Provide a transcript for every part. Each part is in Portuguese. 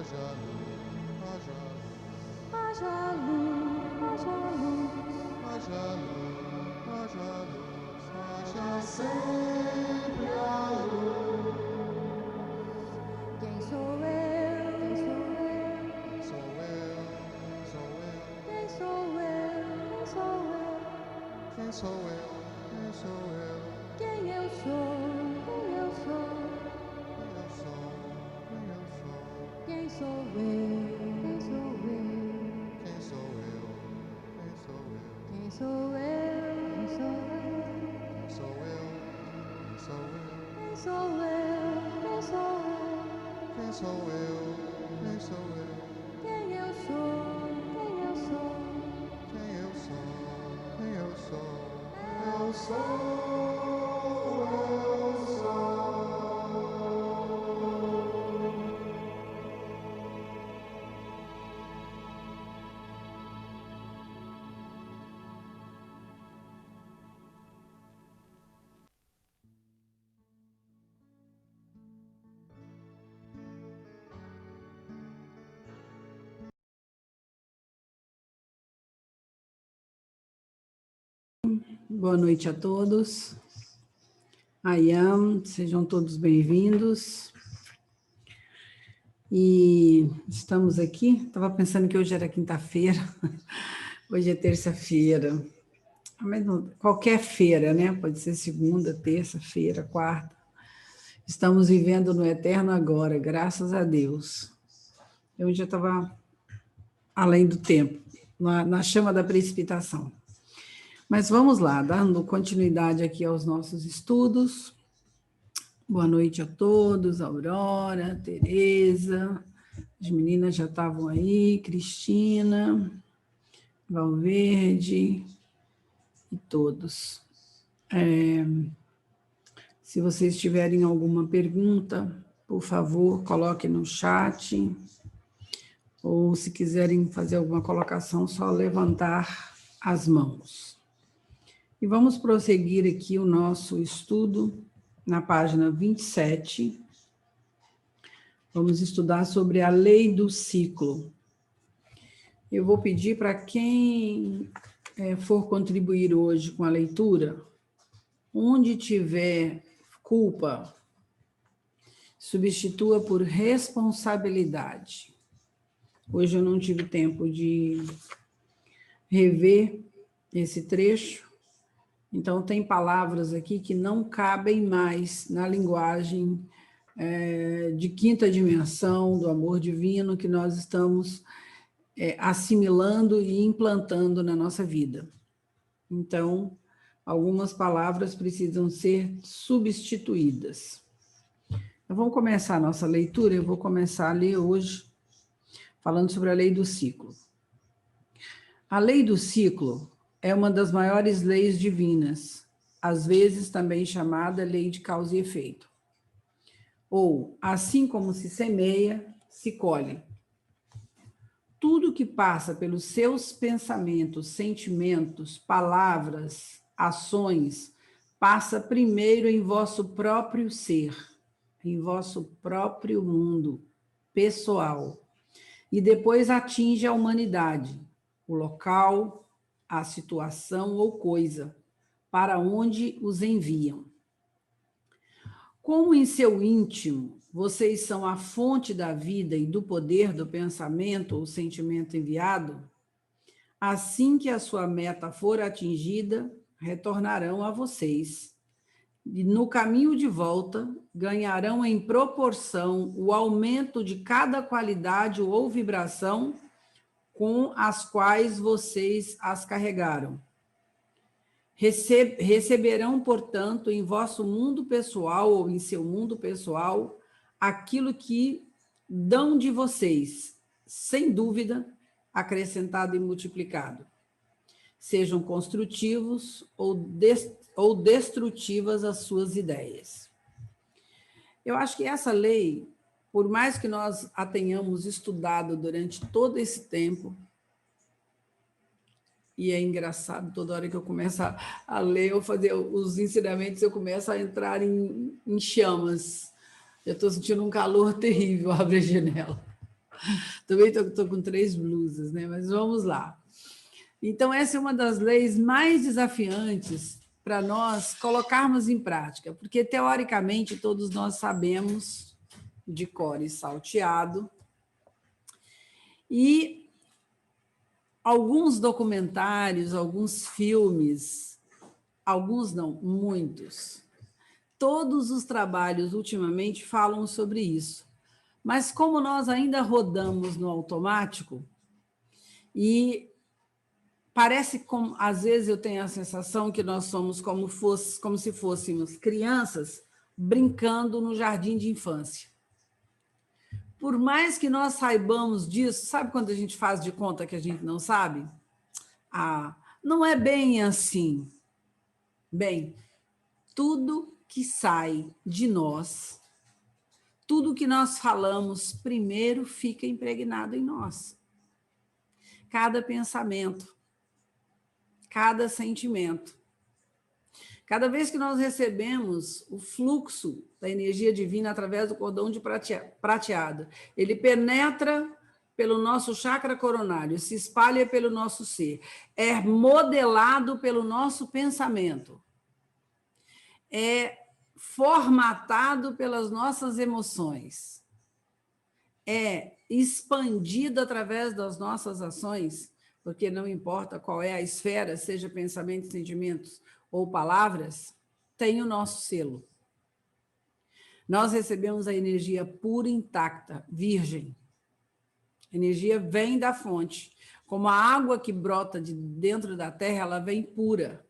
haja luz, haja sempre a luz. Quem sou eu? Quem sou eu? Quem sou eu? Quem sou eu? Quem sou eu? Quem eu sou? Quem eu sou? Quem sou eu? Quem sou eu? Quem sou eu? Quem sou eu? Quem sou eu? Quem sou eu? Quem sou eu? Quem sou eu? Quem sou eu? Quem eu sou? Quem eu sou? Quem eu sou? Quem eu sou? Eu sou. Boa noite a todos. Ayam, sejam todos bem-vindos. E estamos aqui, estava pensando que hoje era quinta-feira, hoje é terça-feira, mas qualquer feira, né? Pode ser segunda, terça-feira, quarta. Estamos vivendo no eterno agora, graças a Deus. Eu já estava além do tempo, na chama da precipitação. Mas vamos lá, dando continuidade aqui aos nossos estudos. Boa noite a todos, Aurora, Tereza, as meninas já estavam aí, Cristina, Valverde e todos. Se vocês tiverem alguma pergunta, por favor, coloque no chat, ou se quiserem fazer alguma colocação, só levantar as mãos. E vamos prosseguir aqui o nosso estudo na página 27. Vamos estudar sobre a lei do ciclo. Eu vou pedir para quem for contribuir hoje com a leitura, onde tiver culpa, substitua por responsabilidade. Hoje eu não tive tempo de rever esse trecho, então tem palavras aqui que não cabem mais na linguagem de quinta dimensão, do amor divino que nós estamos assimilando e implantando na nossa vida. Então, algumas palavras precisam ser substituídas. Então, vamos começar a nossa leitura. Eu vou começar a ler hoje, falando sobre a lei do ciclo. A lei do ciclo é uma das maiores leis divinas, às vezes também chamada lei de causa e efeito. Ou, assim como se semeia, se colhe. Tudo que passa pelos seus pensamentos, sentimentos, palavras, ações, passa primeiro em vosso próprio ser, em vosso próprio mundo pessoal, e depois atinge a humanidade, o local, a situação ou coisa, para onde os enviam. Como em seu íntimo vocês são a fonte da vida e do poder do pensamento ou sentimento enviado, assim que a sua meta for atingida, retornarão a vocês. E no caminho de volta, ganharão em proporção o aumento de cada qualidade ou vibração com as quais vocês as carregaram. Receberão, portanto, em vosso mundo pessoal ou em seu mundo pessoal, aquilo que dão de vocês, sem dúvida, acrescentado e multiplicado. Sejam construtivos ou destrutivas as suas ideias. Eu acho que essa lei, por mais que nós a tenhamos estudado durante todo esse tempo, e é engraçado, toda hora que eu começo a ler, ou fazer os ensinamentos, eu começo a entrar em chamas. Eu estou sentindo um calor terrível, abre a janela. Também estou com 3 blusas, né? Mas vamos lá. Então, essa é uma das leis mais desafiantes para nós colocarmos em prática, porque, teoricamente, todos nós sabemos de cor e salteado, e alguns documentários, alguns filmes, alguns não, muitos, todos os trabalhos ultimamente falam sobre isso. Mas como nós ainda rodamos no automático, e parece como, às vezes eu tenho a sensação que nós somos como se fôssemos crianças brincando no jardim de infância. Por mais que nós saibamos disso, sabe quando a gente faz de conta que a gente não sabe? Ah, não é bem assim. Bem, tudo que sai de nós, tudo que nós falamos, primeiro fica impregnado em nós. Cada pensamento, cada sentimento. Cada vez que nós recebemos o fluxo da energia divina através do cordão de prateado, ele penetra pelo nosso chakra coronário, se espalha pelo nosso ser, é modelado pelo nosso pensamento, é formatado pelas nossas emoções, é expandido através das nossas ações, porque não importa qual é a esfera, seja pensamentos, sentimentos ou palavras, tem o nosso selo. Nós recebemos a energia pura, intacta, virgem. A energia vem da fonte. Como a água que brota de dentro da terra, ela vem pura.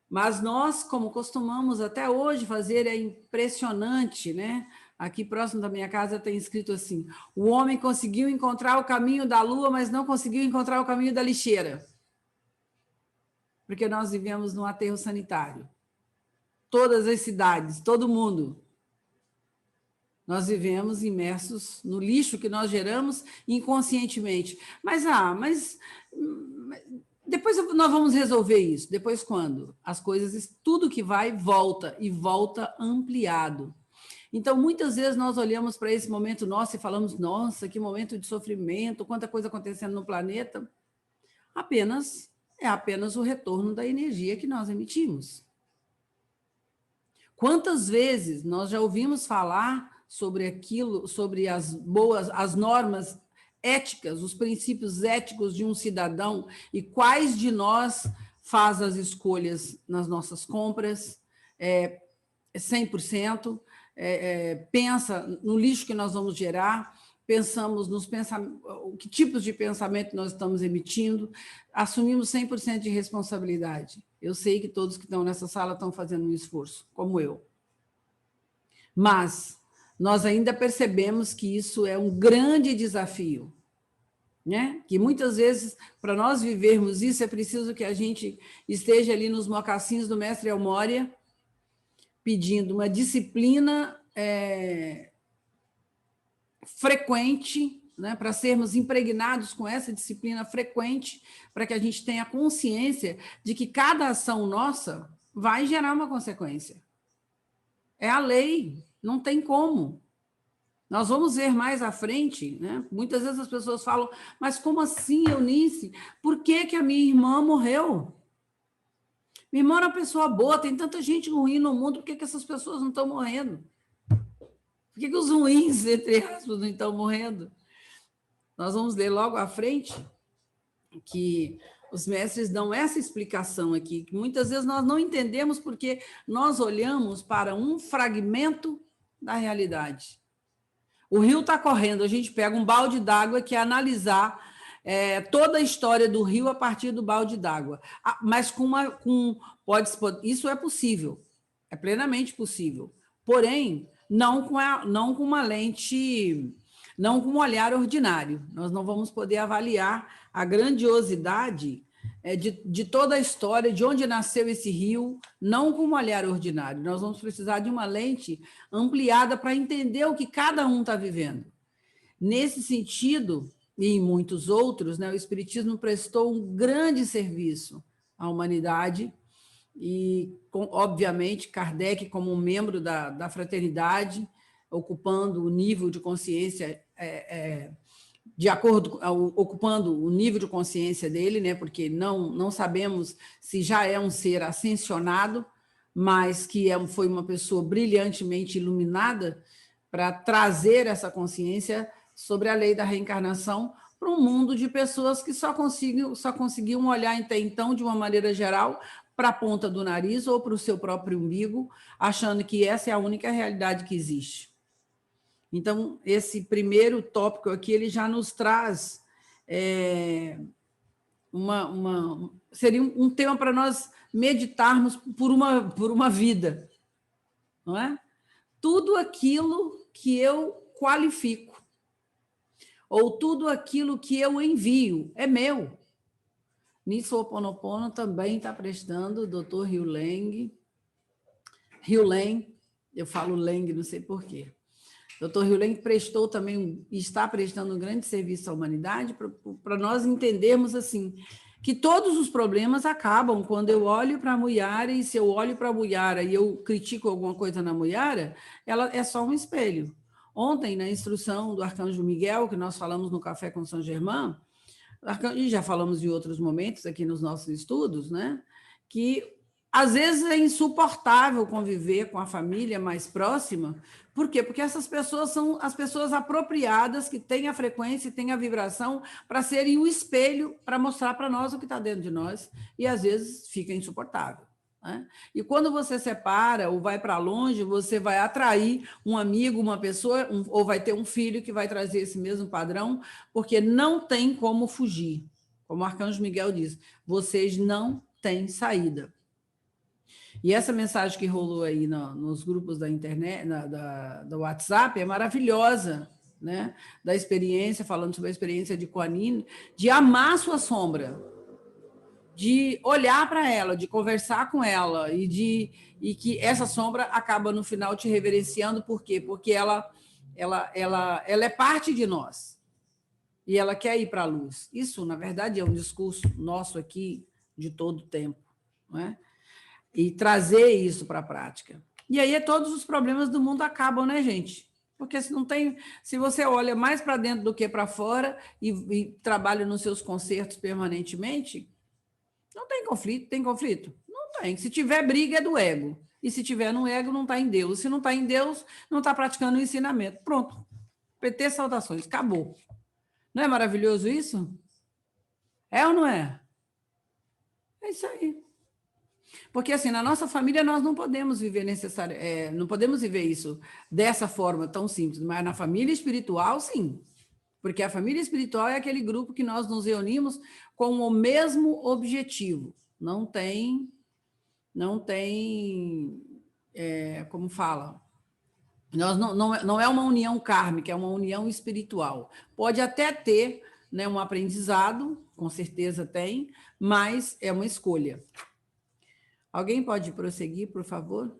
Mas nós, como costumamos até hoje fazer, é impressionante, né? Aqui próximo da minha casa tem escrito assim: o homem conseguiu encontrar o caminho da lua, mas não conseguiu encontrar o caminho da lixeira. Porque nós vivemos num aterro sanitário. Todas as cidades, todo mundo. Nós vivemos imersos no lixo que nós geramos inconscientemente. Mas depois nós vamos resolver isso. Depois quando? As coisas, tudo que vai, volta, e volta ampliado. Então, muitas vezes nós olhamos para esse momento nosso e falamos, nossa, que momento de sofrimento, quanta coisa acontecendo no planeta. É apenas o retorno da energia que nós emitimos. Quantas vezes nós já ouvimos falar sobre aquilo, sobre as normas éticas, os princípios éticos de um cidadão, e quais de nós faz as escolhas nas nossas compras, 100%, pensa no lixo que nós vamos gerar, pensamos nos que tipos de pensamento nós estamos emitindo, assumimos 100% de responsabilidade. Eu sei que todos que estão nessa sala estão fazendo um esforço, como eu. Mas nós ainda percebemos que isso é um grande desafio, né? Que muitas vezes, para nós vivermos isso, é preciso que a gente esteja ali nos mocassins do mestre El Moria, pedindo uma disciplina frequente, né, para sermos impregnados com essa disciplina frequente, para que a gente tenha consciência de que cada ação nossa vai gerar uma consequência. É a lei, não tem como. Nós vamos ver mais à frente, né? Muitas vezes as pessoas falam, mas como assim, Eunice? Por que a minha irmã morreu? Minha irmã era uma pessoa boa, tem tanta gente ruim no mundo, por que essas pessoas não estão morrendo? Por que os ruins, entre aspas, não estão morrendo? Nós vamos ler logo à frente que os mestres dão essa explicação aqui, que muitas vezes nós não entendemos porque nós olhamos para um fragmento da realidade. O rio está correndo, a gente pega um balde d'água que é analisar toda a história do rio a partir do balde d'água. Mas isso é possível, é plenamente possível. Porém, não com uma lente, não com um olhar ordinário. Nós não vamos poder avaliar a grandiosidade de toda a história, de onde nasceu esse rio, não com um olhar ordinário. Nós vamos precisar de uma lente ampliada para entender o que cada um está vivendo. Nesse sentido, e em muitos outros, né, o Espiritismo prestou um grande serviço à humanidade, e, obviamente, Kardec, como um membro da fraternidade, ocupando o nível de consciência de acordo, ocupando o nível de consciência dele, né? Porque não sabemos se já é um ser ascensionado, mas que foi uma pessoa brilhantemente iluminada para trazer essa consciência sobre a lei da reencarnação para um mundo de pessoas que só conseguiam olhar até então, de uma maneira geral, para a ponta do nariz ou para o seu próprio umbigo, achando que essa é a única realidade que existe. Então, esse primeiro tópico aqui, ele já nos traz seria um tema para nós meditarmos por uma vida, não é? Tudo aquilo que eu qualifico, ou tudo aquilo que eu envio, é meu. Nisso o Ho'oponopono também está prestando, o Dr. Hugh Leng, eu falo Leng, não sei porquê. Dr. Hugh Leng prestou também, está prestando um grande serviço à humanidade para nós entendermos assim, que todos os problemas acabam quando eu olho para a Muyara, e se eu olho para a Muyara e eu critico alguma coisa na Muyara, ela é só um espelho. Ontem, na instrução do Arcanjo Miguel, que nós falamos no Café com São Germain, e já falamos em outros momentos aqui nos nossos estudos, né? Que às vezes é insuportável conviver com a família mais próxima. Por quê? Porque essas pessoas são as pessoas apropriadas, que têm a frequência e têm a vibração para serem o espelho, para mostrar para nós o que está dentro de nós, e às vezes fica insuportável, né? E quando você separa ou vai para longe, você vai atrair um amigo, uma pessoa, ou vai ter um filho que vai trazer esse mesmo padrão, porque não tem como fugir. Como o Arcanjo Miguel diz, vocês não têm saída. E essa mensagem que rolou aí nos grupos da internet, do WhatsApp, é maravilhosa, né? Da experiência, falando sobre a experiência de Kuan Yin, de amar sua sombra, de olhar para ela, de conversar com ela, e que essa sombra acaba no final te reverenciando. Por quê? Porque ela é parte de nós e ela quer ir para a luz. Isso, na verdade, é um discurso nosso aqui de todo o tempo, não é? E trazer isso para a prática. E aí todos os problemas do mundo acabam, né, gente? Porque se você olha mais para dentro do que para fora e trabalha nos seus concertos permanentemente, não tem conflito. Tem conflito? Não tem. Se tiver briga, é do ego. E se tiver no ego, não está em Deus. Se não está em Deus, não está praticando o ensinamento. Pronto. PT, saudações. Acabou. Não é maravilhoso isso? É ou não é? É isso aí. Porque, assim, na nossa família, nós não podemos viver não podemos viver isso dessa forma tão simples, mas na família espiritual, sim. Porque a família espiritual é aquele grupo que nós nos reunimos com o mesmo objetivo. Não tem como fala? Não é uma união kármica, é uma união espiritual. Pode até ter, né, um aprendizado, com certeza tem, mas é uma escolha. Alguém pode prosseguir, por favor?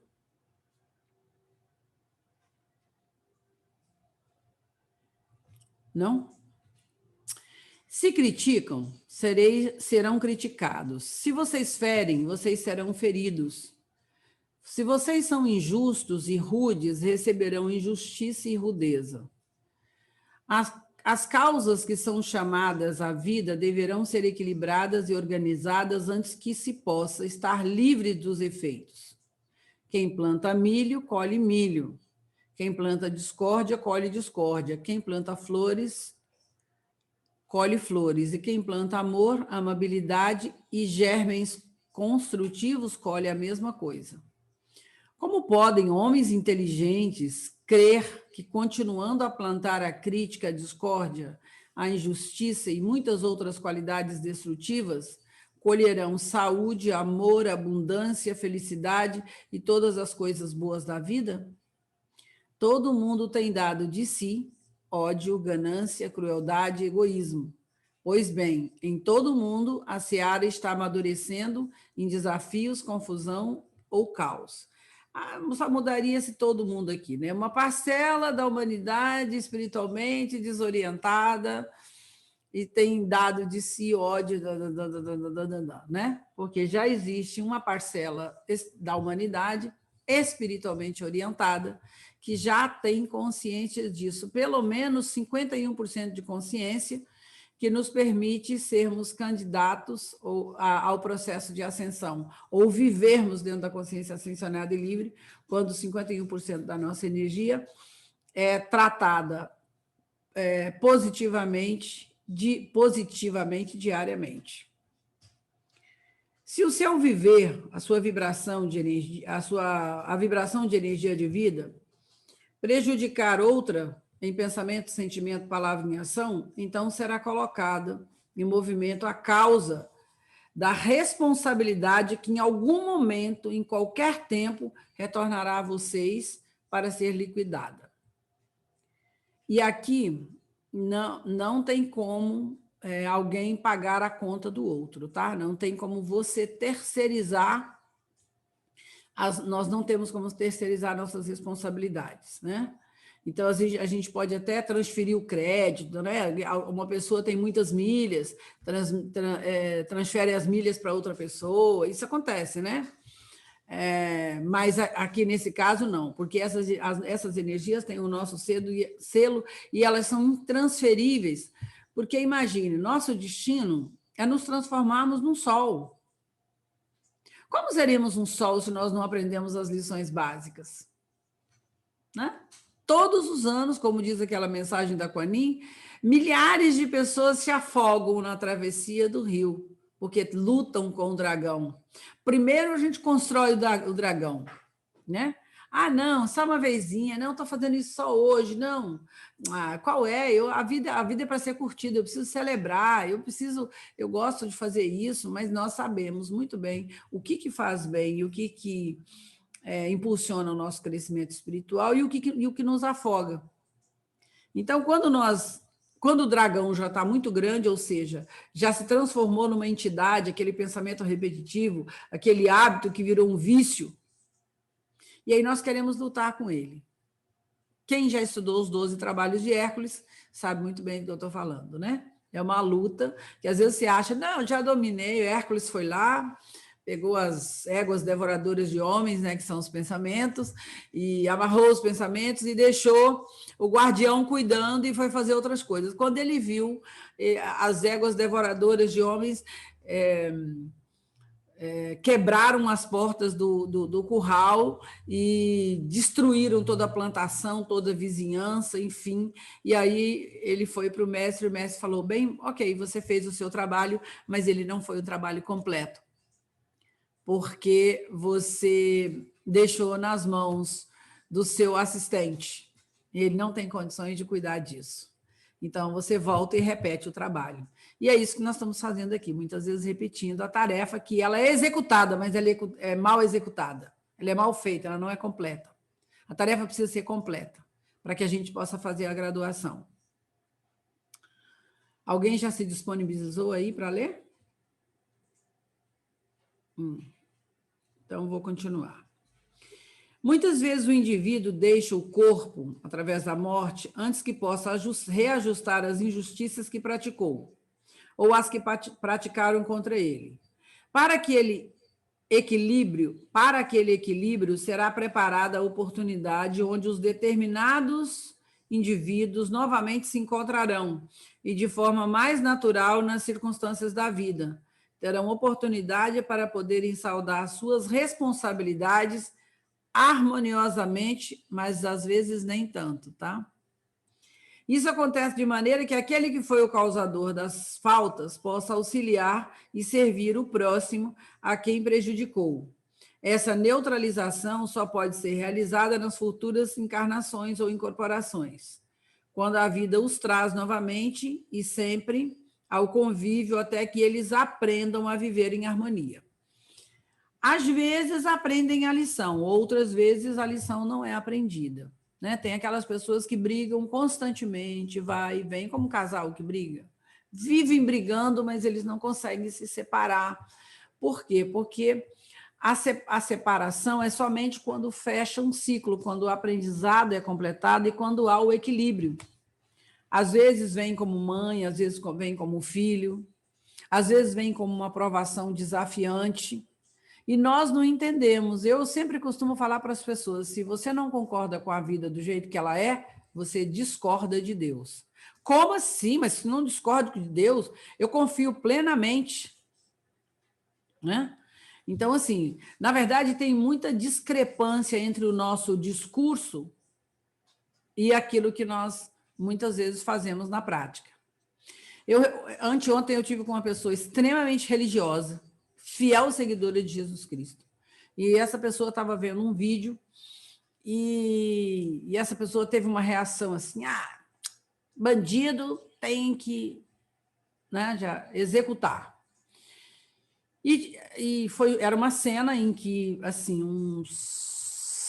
Não? Se criticam, serão criticados. Se vocês ferem, vocês serão feridos. Se vocês são injustos e rudes, receberão injustiça e rudeza. As causas que são chamadas à vida deverão ser equilibradas e organizadas antes que se possa estar livre dos efeitos. Quem planta milho, colhe milho. Quem planta discórdia, colhe discórdia. Quem planta flores, colhe flores. E quem planta amor, amabilidade e germens construtivos, colhe a mesma coisa. Como podem homens inteligentes crer que, continuando a plantar a crítica, a discórdia, a injustiça e muitas outras qualidades destrutivas, colherão saúde, amor, abundância, felicidade e todas as coisas boas da vida? Todo mundo tem dado de si ódio, ganância, crueldade e egoísmo. Pois bem, em todo mundo a seara está amadurecendo em desafios, confusão ou caos. Só mudaria-se todo mundo aqui, né? Uma parcela da humanidade espiritualmente desorientada e tem dado de si ódio, né? Porque já existe uma parcela da humanidade espiritualmente orientada, que já tem consciência disso, pelo menos 51% de consciência, que nos permite sermos candidatos ao processo de ascensão, ou vivermos dentro da consciência ascensionada e livre, quando 51% da nossa energia é tratada positivamente diariamente. Se o seu viver, a sua vibração de energia, a vibração de energia de vida, prejudicar outra em pensamento, sentimento, palavra e ação, então será colocada em movimento a causa da responsabilidade que em algum momento, em qualquer tempo, retornará a vocês para ser liquidada. E aqui não tem como alguém pagar a conta do outro, tá? Não tem como você terceirizar, nós não temos como terceirizar nossas responsabilidades, né? Então, a gente pode até transferir o crédito, né? Uma pessoa tem muitas milhas, transfere as milhas para outra pessoa, isso acontece, né? Mas aqui nesse caso não, porque essas energias têm o nosso selo e elas são intransferíveis, porque imagine, nosso destino é nos transformarmos num sol. Como seríamos um sol se nós não aprendemos as lições básicas? Né? Todos os anos, como diz aquela mensagem da Kuan Yin, milhares de pessoas se afogam na travessia do rio, porque lutam com o dragão. Primeiro a gente constrói o dragão, né? Ah, não, só uma vezinha, não, estou fazendo isso só hoje, não. Qual é? A vida é para ser curtida, eu preciso celebrar, eu gosto de fazer isso, mas nós sabemos muito bem o que faz bem e o que impulsiona o nosso crescimento espiritual e o que nos afoga. Então, quando o dragão já está muito grande, ou seja, já se transformou numa entidade, aquele pensamento repetitivo, aquele hábito que virou um vício, e aí nós queremos lutar com ele. Quem já estudou os 12 trabalhos de Hércules sabe muito bem do que eu estou falando, né? É uma luta que às vezes você acha, não, já dominei, o Hércules foi lá, pegou as éguas devoradoras de homens, né, que são os pensamentos, e amarrou os pensamentos e deixou o guardião cuidando e foi fazer outras coisas. Quando ele viu as éguas devoradoras de homens quebraram as portas do curral e destruíram toda a plantação, toda a vizinhança, enfim. E aí ele foi para o mestre falou, bem, ok, você fez o seu trabalho, mas ele não foi um trabalho completo, porque você deixou nas mãos do seu assistente. Ele não tem condições de cuidar disso. Então, você volta e repete o trabalho. E é isso que nós estamos fazendo aqui, muitas vezes repetindo a tarefa que ela é executada, mas ela é mal executada. Ela é mal feita, ela não é completa. A tarefa precisa ser completa, para que a gente possa fazer a graduação. Alguém já se disponibilizou aí para ler? Então, vou continuar. Muitas vezes o indivíduo deixa o corpo, através da morte, antes que possa reajustar as injustiças que praticou, ou as que praticaram contra ele. Para aquele equilíbrio, será preparada a oportunidade onde os determinados indivíduos novamente se encontrarão, e de forma mais natural nas circunstâncias da vida. Terão oportunidade para poderem saldar suas responsabilidades harmoniosamente, mas às vezes nem tanto, tá? Isso acontece de maneira que aquele que foi o causador das faltas possa auxiliar e servir o próximo a quem prejudicou. Essa neutralização só pode ser realizada nas futuras encarnações ou incorporações, quando a vida os traz novamente e sempre ao convívio até que eles aprendam a viver em harmonia. Às vezes aprendem a lição, outras vezes a lição não é aprendida. Né? Tem aquelas pessoas que brigam constantemente, vai e vem, como um casal que briga. Vivem brigando, mas eles não conseguem se separar. Por quê? Porque a separação é somente quando fecha um ciclo, quando o aprendizado é completado e quando há o equilíbrio. Às vezes vem como mãe, às vezes vem como filho, às vezes vem como uma provação desafiante. E nós não entendemos. Eu sempre costumo falar para as pessoas, se você não concorda com a vida do jeito que ela é, você discorda de Deus. Como assim? Mas se não discordo de Deus, eu confio plenamente, né? Então, assim, na verdade, tem muita discrepância entre o nosso discurso e aquilo que nós muitas vezes fazemos na prática. Anteontem eu tive com uma pessoa extremamente religiosa, fiel seguidora de Jesus Cristo. E essa pessoa estava vendo um vídeo e essa pessoa teve uma reação assim, bandido tem que, né, já executar. Era uma cena em que assim, uns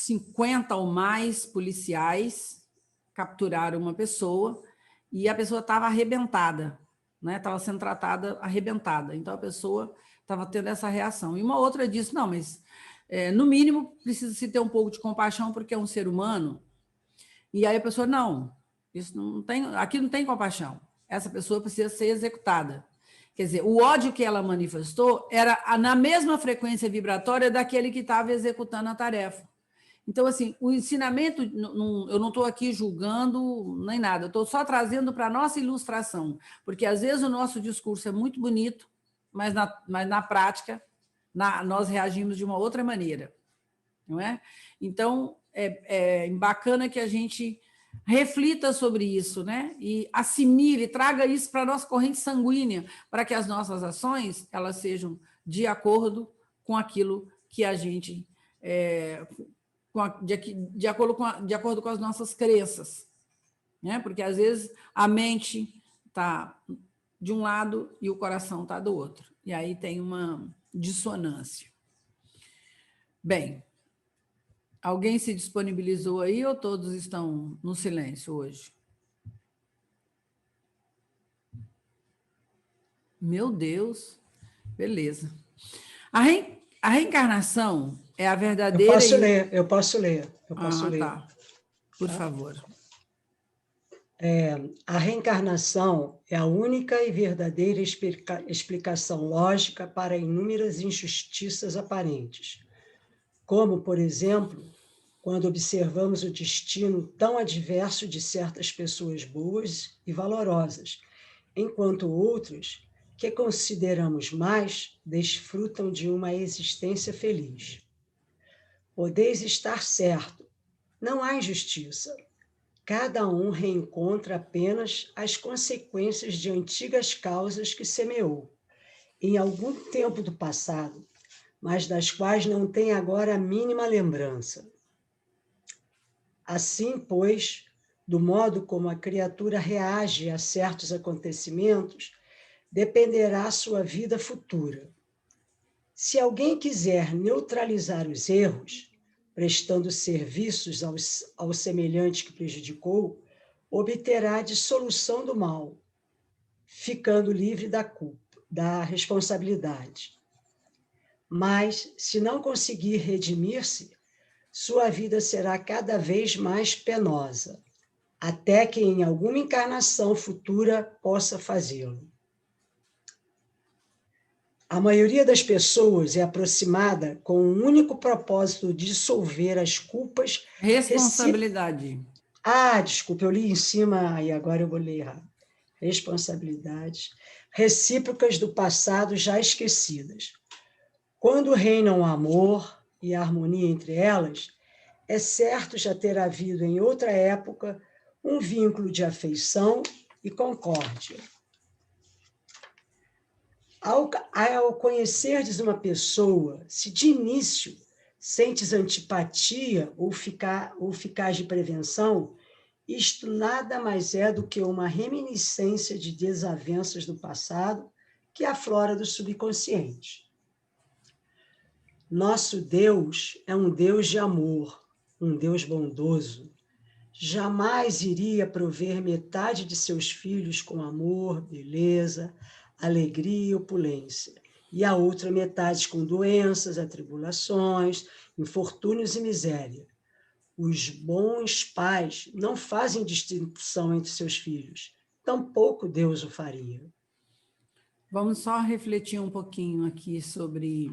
50 ou mais policiais capturaram uma pessoa e a pessoa estava arrebentada, né? Estava sendo tratada arrebentada. Então, a pessoa estava tendo essa reação. E uma outra disse, não, mas no mínimo precisa-se ter um pouco de compaixão porque é um ser humano. E aí a pessoa, não, isso não tem, aqui não tem compaixão. Essa pessoa precisa ser executada. Quer dizer, o ódio que ela manifestou era na mesma frequência vibratória daquele que estava executando a tarefa. Então, assim, o ensinamento, eu não estou aqui julgando nem nada, estou só trazendo para a nossa ilustração, porque às vezes o nosso discurso é muito bonito, mas na prática nós reagimos de uma outra maneira, não é? Então, é bacana que a gente reflita sobre isso, né? E assimile, traga isso para a nossa corrente sanguínea, para que as nossas ações elas sejam de acordo com aquilo que a gente... de acordo com as nossas crenças, né? Porque às vezes a mente está de um lado e o coração está do outro, e aí tem uma dissonância. Bem, alguém se disponibilizou aí ou todos estão no silêncio hoje? Meu Deus, beleza. A reencarnação é a verdadeira... Eu posso ler. Tá. Por favor. A reencarnação é a única e verdadeira explicação lógica para inúmeras injustiças aparentes, como, por exemplo, quando observamos o destino tão adverso de certas pessoas boas e valorosas, enquanto outros, que consideramos mais, desfrutam de uma existência feliz. Podeis estar certo, não há injustiça. Cada um reencontra apenas as consequências de antigas causas que semeou, em algum tempo do passado, mas das quais não tem agora a mínima lembrança. Assim, pois, do modo como a criatura reage a certos acontecimentos, dependerá sua vida futura. Se alguém quiser neutralizar os erros, prestando serviços ao semelhante que prejudicou, obterá a dissolução do mal, ficando livre da culpa, da responsabilidade. Mas, se não conseguir redimir-se, sua vida será cada vez mais penosa, até que em alguma encarnação futura possa fazê-lo. A maioria das pessoas é aproximada com o único propósito de dissolver as culpas... Responsabilidade. Desculpa, eu li em cima e agora eu vou ler errado. Responsabilidades recíprocas do passado já esquecidas. Quando reinam o amor e a harmonia entre elas, é certo já ter havido em outra época um vínculo de afeição e concórdia. Ao conhecerdes uma pessoa, se de início sentes antipatia ou ficais de prevenção, isto nada mais é do que uma reminiscência de desavenças do passado que aflora do subconsciente. Nosso Deus é um Deus de amor, um Deus bondoso. Jamais iria prover metade de seus filhos com amor, beleza, alegria e opulência, e a outra metade com doenças, atribulações, infortúnios e miséria. Os bons pais não fazem distinção entre seus filhos, tampouco Deus o faria. Vamos só refletir um pouquinho aqui sobre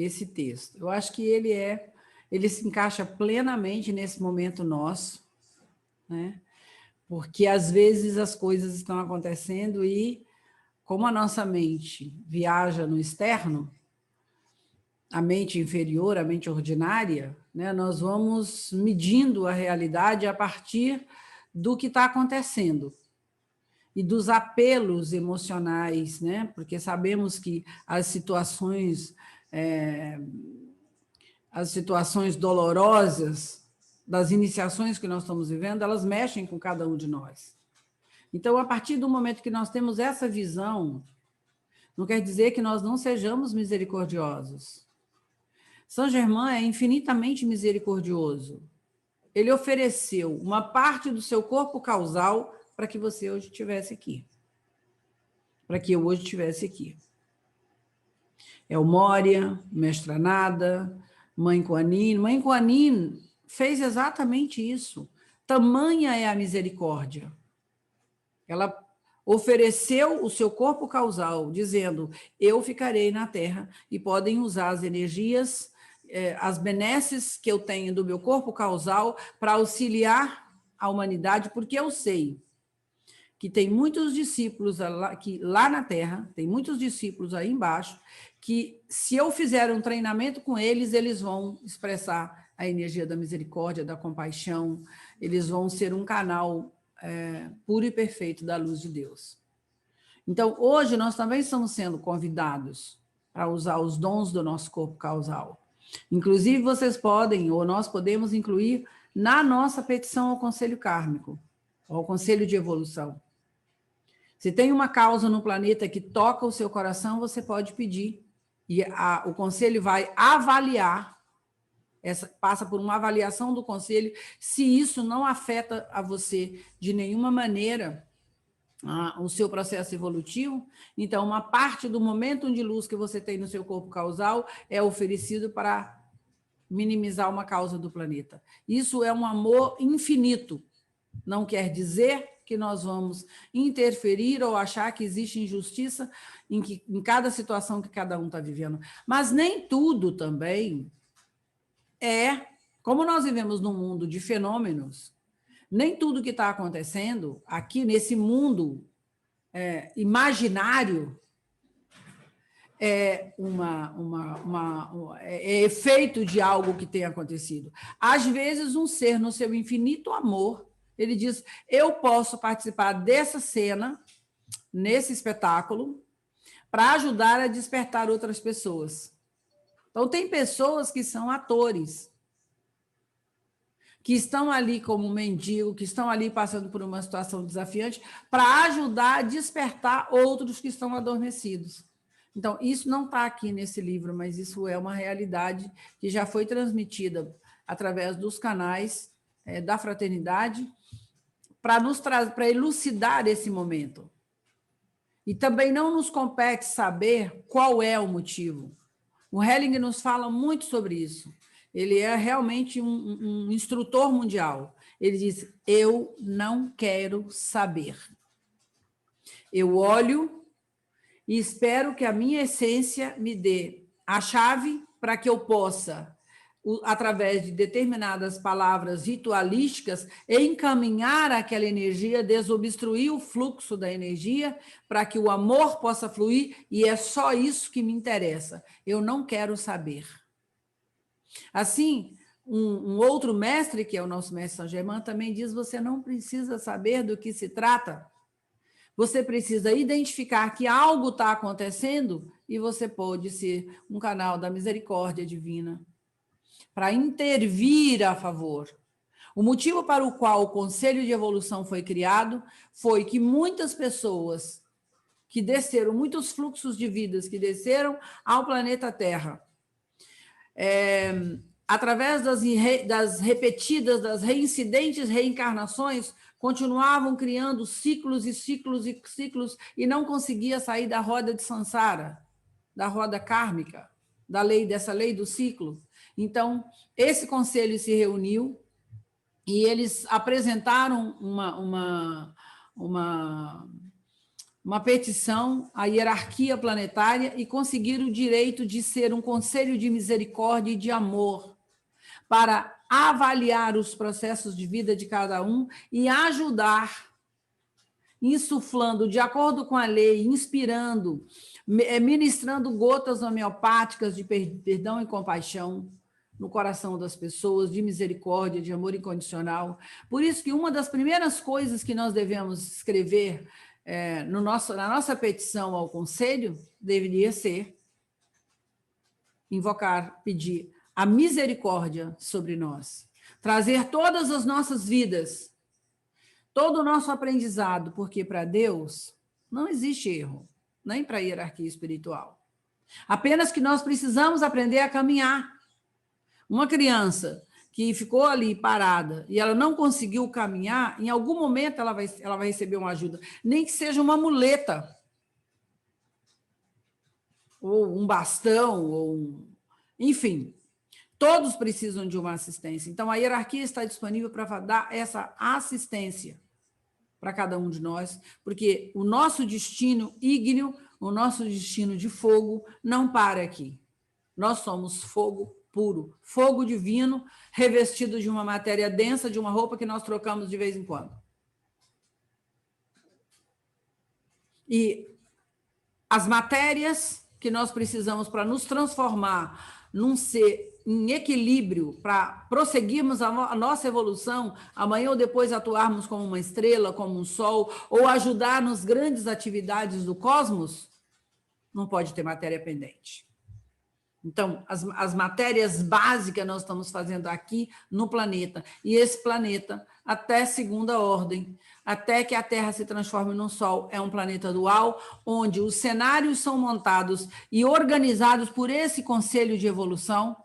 esse texto. Eu acho que ele se encaixa plenamente nesse momento nosso, né? Porque às vezes as coisas estão acontecendo e, como a nossa mente viaja no externo, a mente inferior, a mente ordinária, né, nós vamos medindo a realidade a partir do que está acontecendo e dos apelos emocionais, né? Porque sabemos que as situações dolorosas das iniciações que nós estamos vivendo, elas mexem com cada um de nós. Então, a partir do momento que nós temos essa visão, não quer dizer que nós não sejamos misericordiosos. Saint Germain é infinitamente misericordioso. Ele ofereceu uma parte do seu corpo causal para que você hoje estivesse aqui. Para que eu hoje estivesse aqui. El Moria, Mestra Nada, Mãe Kuan Yin. Mãe Kuan Yin fez exatamente isso. Tamanha é a misericórdia. Ela ofereceu o seu corpo causal, dizendo, eu ficarei na Terra e podem usar as energias, as benesses que eu tenho do meu corpo causal para auxiliar a humanidade, porque eu sei que tem muitos discípulos lá na Terra, tem muitos discípulos aí embaixo, que se eu fizer um treinamento com eles, eles vão expressar a energia da misericórdia, da compaixão, eles vão ser um canal puro e perfeito da luz de Deus. Então, hoje nós também estamos sendo convidados para usar os dons do nosso corpo causal. Inclusive, vocês podem, ou nós podemos incluir na nossa petição ao Conselho Kármico, ao Conselho de Evolução. Se tem uma causa no planeta que toca o seu coração, você pode pedir. E o Conselho vai avaliar, passa por uma avaliação do Conselho, se isso não afeta a você de nenhuma maneira o seu processo evolutivo, então uma parte do momento de luz que você tem no seu corpo causal é oferecido para minimizar uma causa do planeta. Isso é um amor infinito. Não quer dizer que nós vamos interferir ou achar que existe injustiça em cada situação que cada um está vivendo. Mas nem tudo também como nós vivemos num mundo de fenômenos, nem tudo que está acontecendo aqui nesse mundo imaginário é efeito de algo que tem acontecido. Às vezes, um ser no seu infinito amor, ele diz, eu posso participar dessa cena, nesse espetáculo, para ajudar a despertar outras pessoas. Então, tem pessoas que são atores, que estão ali como mendigo, que estão ali passando por uma situação desafiante, para ajudar a despertar outros que estão adormecidos. Então, isso não está aqui nesse livro, mas isso é uma realidade que já foi transmitida através dos canais da fraternidade para elucidar esse momento. E também não nos compete saber qual é o motivo. O Helling nos fala muito sobre isso. Ele é realmente um instrutor mundial. Ele diz, eu não quero saber. Eu olho e espero que a minha essência me dê a chave para que eu possa, através de determinadas palavras ritualísticas, encaminhar aquela energia, desobstruir o fluxo da energia, para que o amor possa fluir, e é só isso que me interessa. Eu não quero saber. Assim, um outro mestre, que é o nosso mestre Saint Germain, também diz, você não precisa saber do que se trata, você precisa identificar que algo está acontecendo e você pode ser um canal da misericórdia divina para intervir a favor. O motivo para o qual o Conselho de Evolução foi criado foi que muitas pessoas que desceram, muitos fluxos de vidas que desceram ao planeta Terra, através das repetidas, das reincidentes reencarnações, continuavam criando ciclos e ciclos e ciclos e não conseguia sair da roda de Sansara, da roda kármica, dessa lei do ciclo. Então, esse conselho se reuniu e eles apresentaram uma uma petição à hierarquia planetária e conseguir o direito de ser um conselho de misericórdia e de amor para avaliar os processos de vida de cada um e ajudar, insuflando de acordo com a lei, inspirando, ministrando gotas homeopáticas de perdão e compaixão no coração das pessoas, de misericórdia, de amor incondicional. Por isso que uma das primeiras coisas que nós devemos escrever na nossa petição ao Conselho deveria ser invocar, pedir a misericórdia sobre nós, trazer todas as nossas vidas, todo o nosso aprendizado, porque para Deus não existe erro, nem para a hierarquia espiritual. Apenas que nós precisamos aprender a caminhar. Uma criança que ficou ali parada e ela não conseguiu caminhar, em algum momento ela vai receber uma ajuda, nem que seja uma muleta, ou um bastão, enfim, todos precisam de uma assistência. Então, a hierarquia está disponível para dar essa assistência para cada um de nós, porque o nosso destino ígneo, o nosso destino de fogo, não para aqui. Nós somos fogo puro, fogo divino, revestido de uma matéria densa, de uma roupa que nós trocamos de vez em quando. E as matérias que nós precisamos para nos transformar num ser em equilíbrio, para prosseguirmos a nossa evolução, amanhã ou depois atuarmos como uma estrela, como um sol, ou ajudar nas grandes atividades do cosmos, não pode ter matéria pendente. Então, as matérias básicas nós estamos fazendo aqui no planeta, e esse planeta, até segunda ordem, até que a Terra se transforme num Sol, é um planeta dual, onde os cenários são montados e organizados por esse conselho de evolução.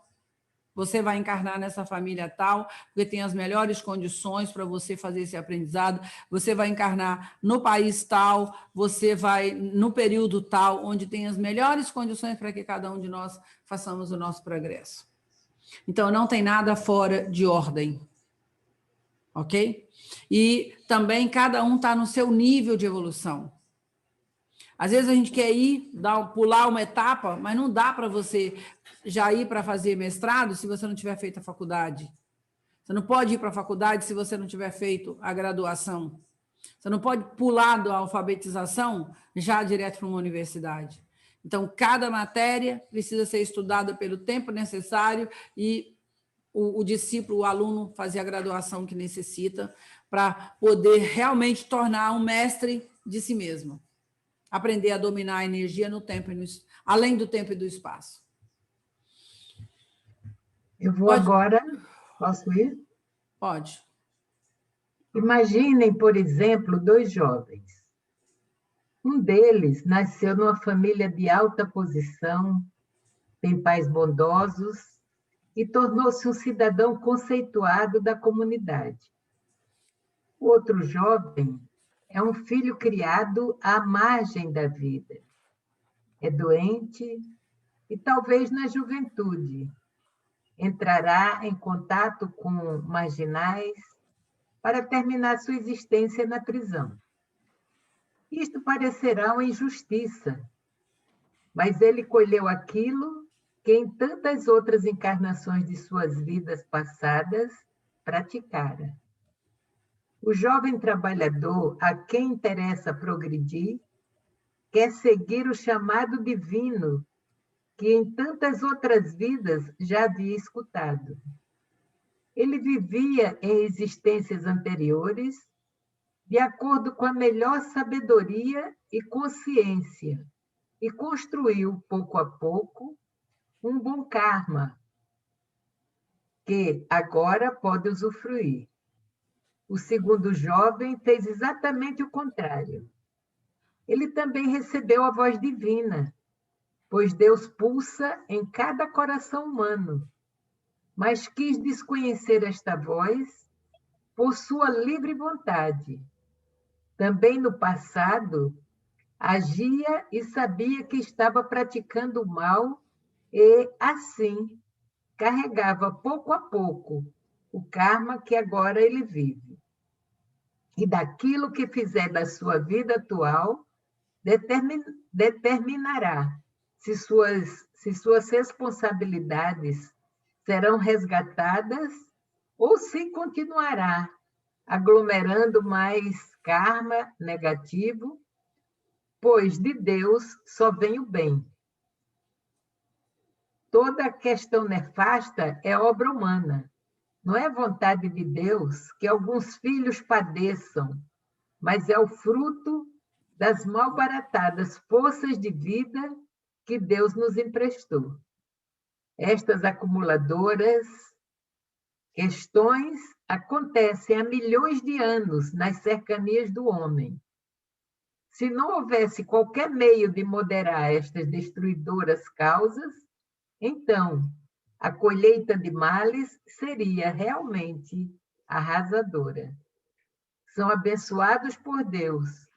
Você vai encarnar nessa família tal, porque tem as melhores condições para você fazer esse aprendizado. Você vai encarnar no país tal, você vai no período tal, onde tem as melhores condições para que cada um de nós façamos o nosso progresso. Então, não tem nada fora de ordem. Ok? E também cada um está no seu nível de evolução. Às vezes a gente quer pular uma etapa, mas não dá para você já ir para fazer mestrado se você não tiver feito a faculdade. Você não pode ir para a faculdade se você não tiver feito a graduação. Você não pode pular da alfabetização já direto para uma universidade. Então, cada matéria precisa ser estudada pelo tempo necessário e o discípulo, o aluno, fazer a graduação que necessita para poder realmente tornar um mestre de si mesmo. Aprender a dominar a energia no tempo além do tempo e do espaço. Eu vou agora, posso ir? Pode. Imaginem, por exemplo, 2 jovens. Um deles nasceu numa família de alta posição, tem pais bondosos e tornou-se um cidadão conceituado da comunidade. O outro jovem é um filho criado à margem da vida. É doente e talvez na juventude entrará em contato com marginais para terminar sua existência na prisão. Isto parecerá uma injustiça, mas ele colheu aquilo que em tantas outras encarnações de suas vidas passadas praticara. O jovem trabalhador, a quem interessa progredir, quer seguir o chamado divino que em tantas outras vidas já havia escutado. Ele vivia em existências anteriores de acordo com a melhor sabedoria e consciência e construiu, pouco a pouco, um bom karma que agora pode usufruir. O segundo jovem fez exatamente o contrário. Ele também recebeu a voz divina, pois Deus pulsa em cada coração humano, mas quis desconhecer esta voz por sua livre vontade. Também no passado, agia e sabia que estava praticando o mal e, assim, carregava pouco a pouco o karma que agora ele vive. E daquilo que fizer da sua vida atual, determinará se suas responsabilidades serão resgatadas ou se continuará aglomerando mais karma negativo, pois de Deus só vem o bem. Toda questão nefasta é obra humana. Não é vontade de Deus que alguns filhos padeçam, mas é o fruto das malbaratadas forças de vida que Deus nos emprestou. Estas acumuladoras questões acontecem há milhões de anos nas cercanias do homem. Se não houvesse qualquer meio de moderar estas destruidoras causas, então a colheita de males seria realmente arrasadora. São abençoados por Deus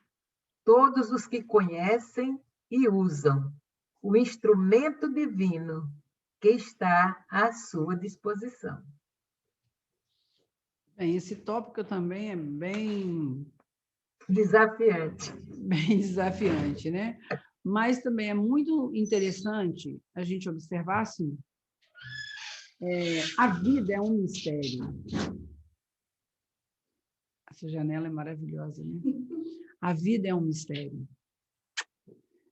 todos os que conhecem e usam o instrumento divino que está à sua disposição. Bem, esse tópico também é bem desafiante, né? Mas também é muito interessante a gente observar assim, a vida é um mistério. Essa janela é maravilhosa, né? A vida é um mistério.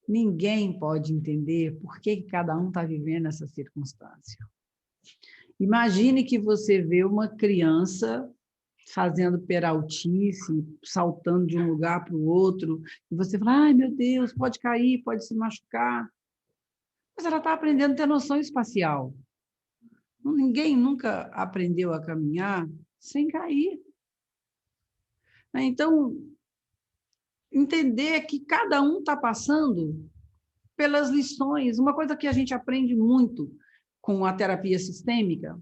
Ninguém pode entender por que cada um está vivendo essa circunstância. Imagine que você vê uma criança fazendo peraltice, saltando de um lugar para o outro, e você fala, ai, meu Deus, pode cair, pode se machucar. Mas ela está aprendendo a ter noção espacial. Ninguém nunca aprendeu a caminhar sem cair. Então, entender que cada um está passando pelas lições. Uma coisa que a gente aprende muito com a terapia sistêmica,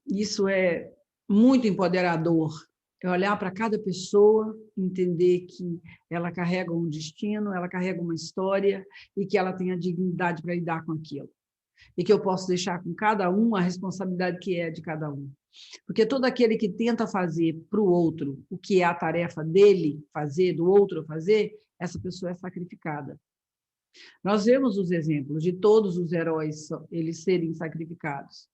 isso é muito empoderador, é olhar para cada pessoa, entender que ela carrega um destino, ela carrega uma história e que ela tem a dignidade para lidar com aquilo. E que eu posso deixar com cada um a responsabilidade que é de cada um. Porque todo aquele que tenta fazer para o outro o que é a tarefa dele fazer, do outro fazer, essa pessoa é sacrificada. Nós vemos os exemplos de todos os heróis, eles serem sacrificados.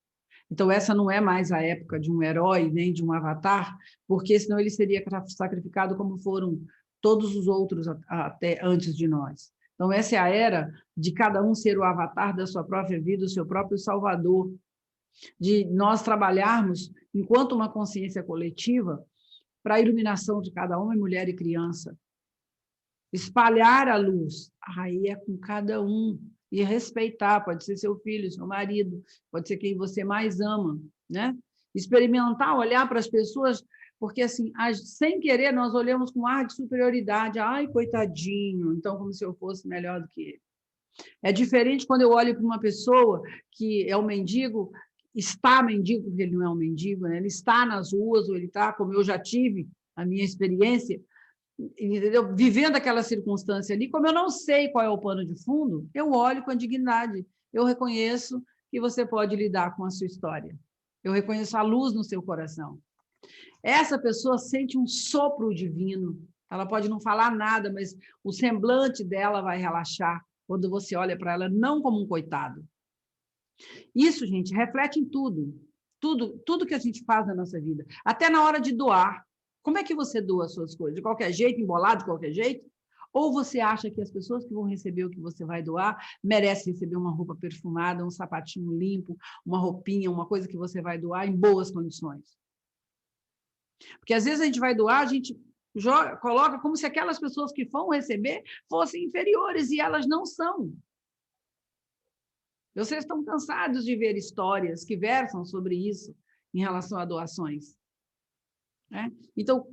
Então, essa não é mais a época de um herói, nem de um avatar, porque senão ele seria sacrificado como foram todos os outros até antes de nós. Então, essa é a era de cada um ser o avatar da sua própria vida, o seu próprio salvador, de nós trabalharmos enquanto uma consciência coletiva para a iluminação de cada homem, mulher e criança. Espalhar a luz, aí é com cada um. E respeitar, pode ser seu filho, seu marido, pode ser quem você mais ama, né? Experimentar, olhar para as pessoas, porque assim, sem querer, nós olhamos com ar de superioridade. Ai, coitadinho, então como se eu fosse melhor do que ele. É diferente quando eu olho para uma pessoa que é um mendigo, está mendigo, porque ele não é um mendigo, né? Ele está nas ruas, ou ele está, como eu já tive a minha experiência, entendeu? Vivendo aquela circunstância ali, como eu não sei qual é o pano de fundo, eu olho com a dignidade, eu reconheço que você pode lidar com a sua história, eu reconheço a luz no seu coração. Essa pessoa sente um sopro divino, ela pode não falar nada, mas o semblante dela vai relaxar quando você olha para ela, não como um coitado. Isso, gente, reflete em tudo que a gente faz na nossa vida, até na hora de doar. Como é que você doa as suas coisas? De qualquer jeito, embolado de qualquer jeito? Ou você acha que as pessoas que vão receber o que você vai doar merecem receber uma roupa perfumada, um sapatinho limpo, uma roupinha, uma coisa que você vai doar em boas condições? Porque às vezes a gente vai doar, a gente coloca como se aquelas pessoas que vão receber fossem inferiores, e elas não são. Vocês estão cansados de ver histórias que versam sobre isso em relação a doações. Né? Então,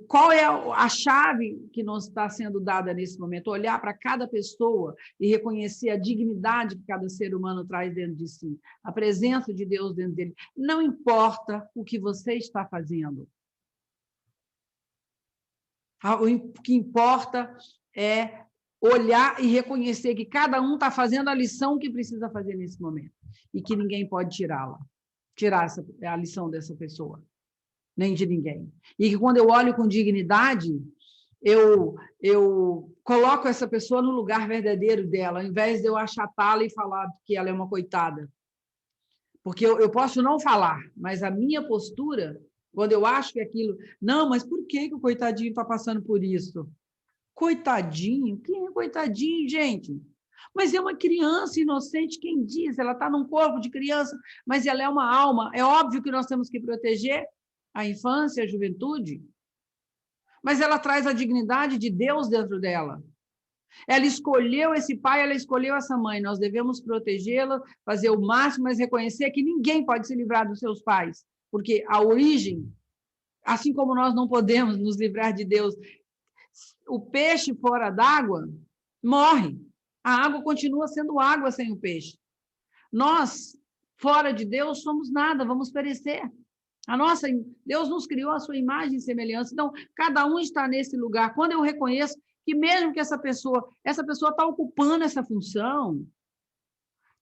qual é a chave que nos está sendo dada nesse momento? Olhar para cada pessoa e reconhecer a dignidade que cada ser humano traz dentro de si, a presença de Deus dentro dele. Não importa o que você está fazendo. O que importa é olhar e reconhecer que cada um está fazendo a lição que precisa fazer nesse momento e que ninguém pode tirar a lição dessa pessoa. Nem de ninguém. E que quando eu olho com dignidade, eu coloco essa pessoa no lugar verdadeiro dela, ao invés de eu achatá-la e falar que ela é uma coitada. Porque eu posso não falar, mas a minha postura, quando eu acho que aquilo... Não, mas por que o coitadinho está passando por isso? Coitadinho? Quem é coitadinho, gente? Mas é uma criança inocente, quem diz? Ela está num corpo de criança, mas ela é uma alma. É óbvio que nós temos que proteger a infância, a juventude, mas ela traz a dignidade de Deus dentro dela. Ela escolheu esse pai, ela escolheu essa mãe. Nós devemos protegê-la, fazer o máximo, mas reconhecer que ninguém pode se livrar dos seus pais, porque a origem, assim como nós não podemos nos livrar de Deus, o peixe fora d'água morre. A água continua sendo água sem o peixe. Nós, fora de Deus, somos nada, vamos perecer. Deus nos criou a sua imagem e semelhança. Então, cada um está nesse lugar. Quando eu reconheço que mesmo que essa pessoa está ocupando essa função,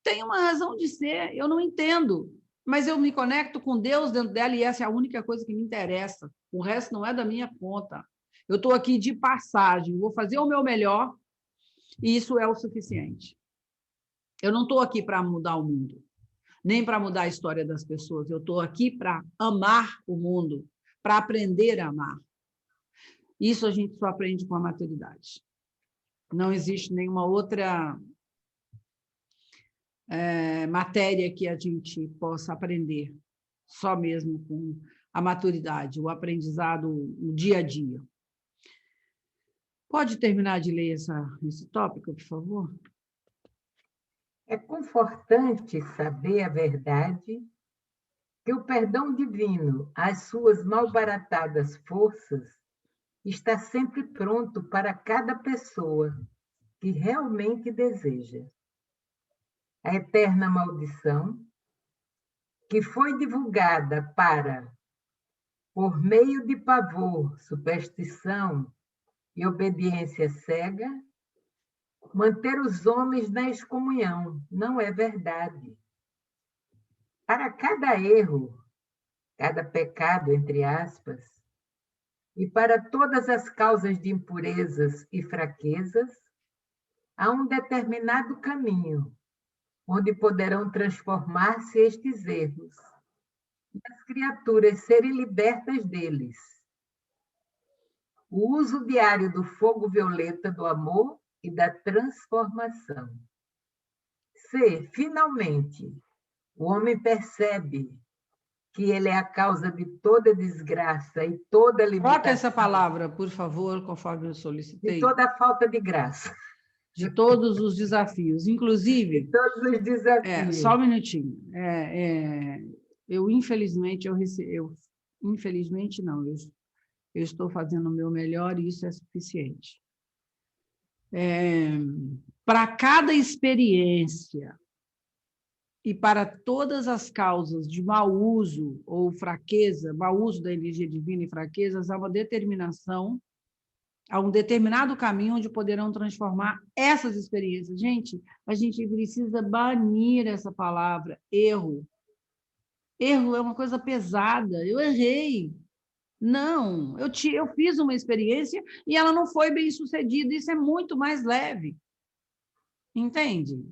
tem uma razão de ser, eu não entendo, mas eu me conecto com Deus dentro dela e essa é a única coisa que me interessa. O resto não é da minha conta. Eu estou aqui de passagem, vou fazer o meu melhor e isso é o suficiente. Eu não estou aqui para mudar o mundo, nem para mudar a história das pessoas. Eu estou aqui para amar o mundo, para aprender a amar. Isso a gente só aprende com a maturidade. Não existe nenhuma outra matéria que a gente possa aprender, só mesmo com a maturidade, o aprendizado, o dia a dia. Pode terminar de ler esse tópico, por favor? É confortante saber a verdade que o perdão divino, as suas malbaratadas forças, está sempre pronto para cada pessoa que realmente deseja. A eterna maldição, que foi divulgada por meio de pavor, superstição e obediência cega, manter os homens na excomunhão, não é verdade. Para cada erro, cada pecado, entre aspas, e para todas as causas de impurezas e fraquezas, há um determinado caminho, onde poderão transformar-se estes erros, e as criaturas serem libertas deles. O uso diário do fogo violeta do amor e da transformação. Se, finalmente, o homem percebe que ele é a causa de toda desgraça e toda limitação... Troca essa palavra, por favor, conforme eu solicitei. De toda a falta de graça. De todos os desafios, inclusive... De todos os desafios. Só um minutinho. Eu, infelizmente, infelizmente não, eu estou fazendo o meu melhor e isso é suficiente. Para cada experiência e para todas as causas de mau uso ou fraqueza, mau uso da energia divina e fraquezas, há uma determinação, há um determinado caminho onde poderão transformar essas experiências. Gente, a gente precisa banir essa palavra, erro. Erro é uma coisa pesada, eu errei. Não, eu fiz uma experiência e ela não foi bem sucedida, isso é muito mais leve. Entende?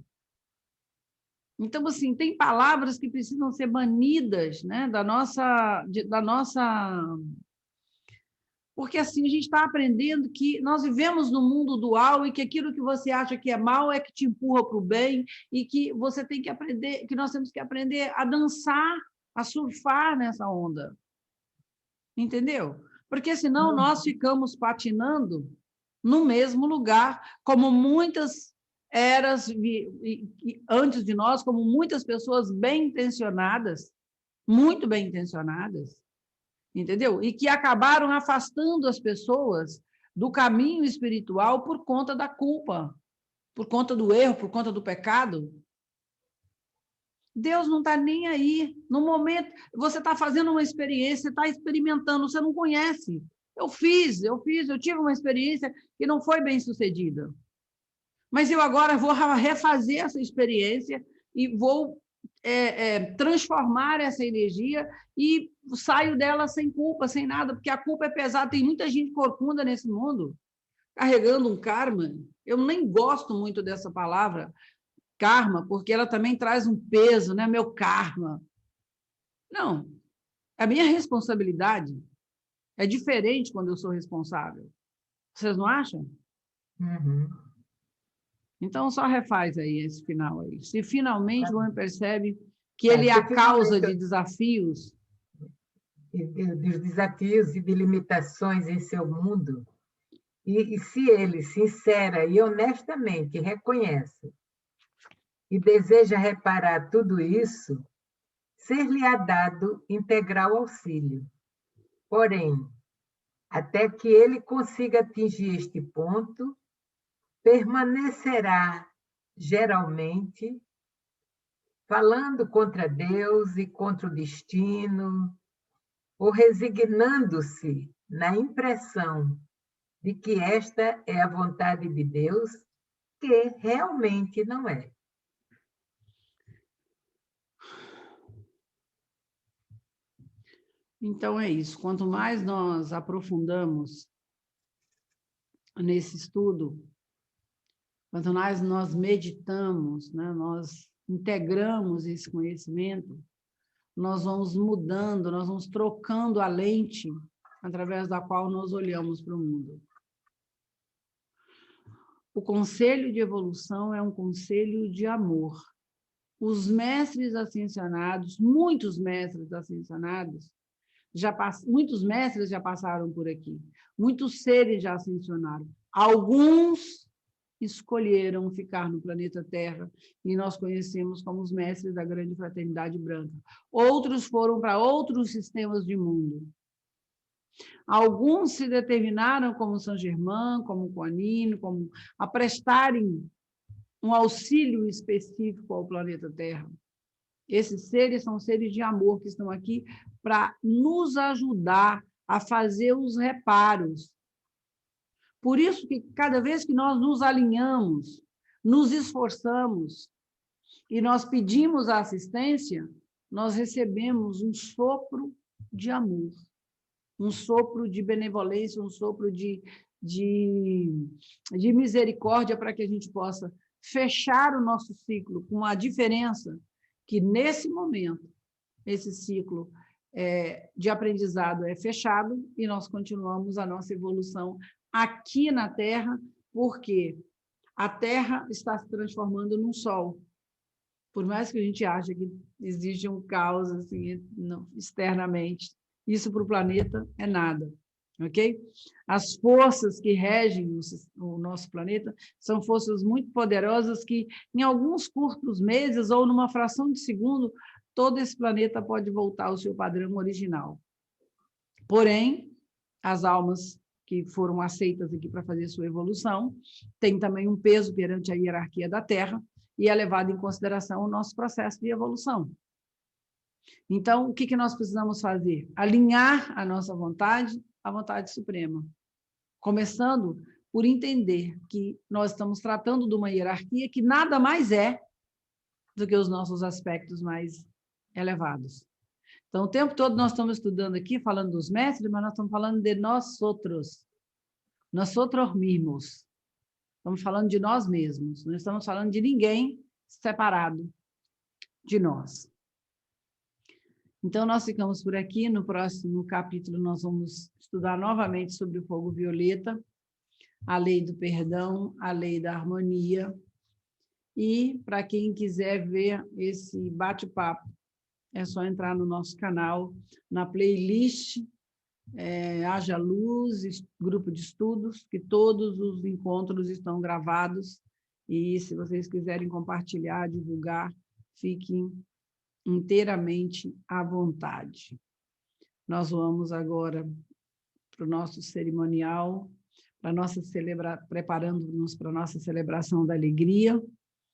Então, assim, tem palavras que precisam ser banidas, né, da nossa... Porque, assim, a gente está aprendendo que nós vivemos num mundo dual e que aquilo que você acha que é mal é que te empurra para o bem e que você tem que aprender, que nós temos que aprender a dançar, a surfar nessa onda. Entendeu? Porque, senão, nós ficamos patinando no mesmo lugar, como muitas eras antes de nós, como muitas pessoas bem-intencionadas, muito bem-intencionadas, entendeu? E que acabaram afastando as pessoas do caminho espiritual por conta da culpa, por conta do erro, por conta do pecado. Deus não está nem aí. No momento, você está fazendo uma experiência, está experimentando, você não conhece. Eu tive uma experiência que não foi bem sucedida. Mas eu agora vou refazer essa experiência e vou transformar essa energia e saio dela sem culpa, sem nada, porque a culpa é pesada. Tem muita gente corcunda nesse mundo, carregando um karma. Eu nem gosto muito dessa palavra, karma, porque ela também traz um peso, né? Meu karma. Não, é a minha responsabilidade. É diferente quando eu sou responsável. Vocês não acham? Uhum. Então, só refaz aí esse final aí. Se finalmente o homem percebe que Tá, ele é se a causa finalmente de desafios, dos desafios e de limitações em seu mundo, e se ele, sincera e honestamente, reconhece e deseja reparar tudo isso, ser-lhe-á dado integral auxílio. Porém, até que ele consiga atingir este ponto, permanecerá, geralmente, falando contra Deus e contra o destino, ou resignando-se na impressão de que esta é a vontade de Deus, que realmente não é. então é isso. Quanto mais nós aprofundamos nesse estudo, quanto mais nós meditamos, né, nós integramos esse conhecimento, nós vamos mudando, nós vamos trocando a lente através da qual nós olhamos para o mundo. O conselho de evolução é um conselho de amor. Os mestres ascensionados, muitos mestres ascensionados, muitos mestres já passaram por aqui, muitos seres já ascensionaram. Alguns escolheram ficar no planeta Terra e nós conhecemos como os mestres da grande fraternidade branca. Outros foram para outros sistemas de mundo. Alguns se determinaram, como Saint Germain, como Kuan Yin, como a prestarem um auxílio específico ao planeta Terra. Esses seres são seres de amor que estão aqui para nos ajudar a fazer os reparos. Por isso que cada vez que nós nos alinhamos, nos esforçamos e nós pedimos a assistência, nós recebemos um sopro de amor, um sopro de benevolência, um sopro de misericórdia para que a gente possa fechar o nosso ciclo, com a diferença que, nesse momento, esse ciclo de aprendizado é fechado e nós continuamos a nossa evolução aqui na Terra, porque a Terra está se transformando num sol. Por mais que a gente ache que existe um caos assim, não, externamente, isso para o planeta é nada, ok? As forças que regem o nosso planeta são forças muito poderosas que, em alguns curtos meses ou numa fração de segundo, todo esse planeta pode voltar ao seu padrão original. Porém, as almas que foram aceitas aqui para fazer sua evolução têm também um peso perante a hierarquia da Terra e é levado em consideração o nosso processo de evolução. Então, o que nós precisamos fazer? Alinhar a nossa vontade à vontade suprema. Começando por entender que nós estamos tratando de uma hierarquia que nada mais é do que os nossos aspectos mais elevados. Então, o tempo todo nós estamos estudando aqui, falando dos mestres, mas nós estamos falando de nós outros mesmos. Estamos falando de nós mesmos, não estamos falando de ninguém separado de nós. Então, nós ficamos por aqui. No próximo capítulo, nós vamos estudar novamente sobre o fogo violeta, a lei do perdão, a lei da harmonia. E, para quem quiser ver esse bate-papo, é só entrar no nosso canal, na playlist Haja Luz, grupo de estudos, que todos os encontros estão gravados. E, se vocês quiserem compartilhar, divulgar, fiquem inteiramente à vontade. Nós vamos agora para o nosso cerimonial, preparando-nos para a nossa celebração da alegria.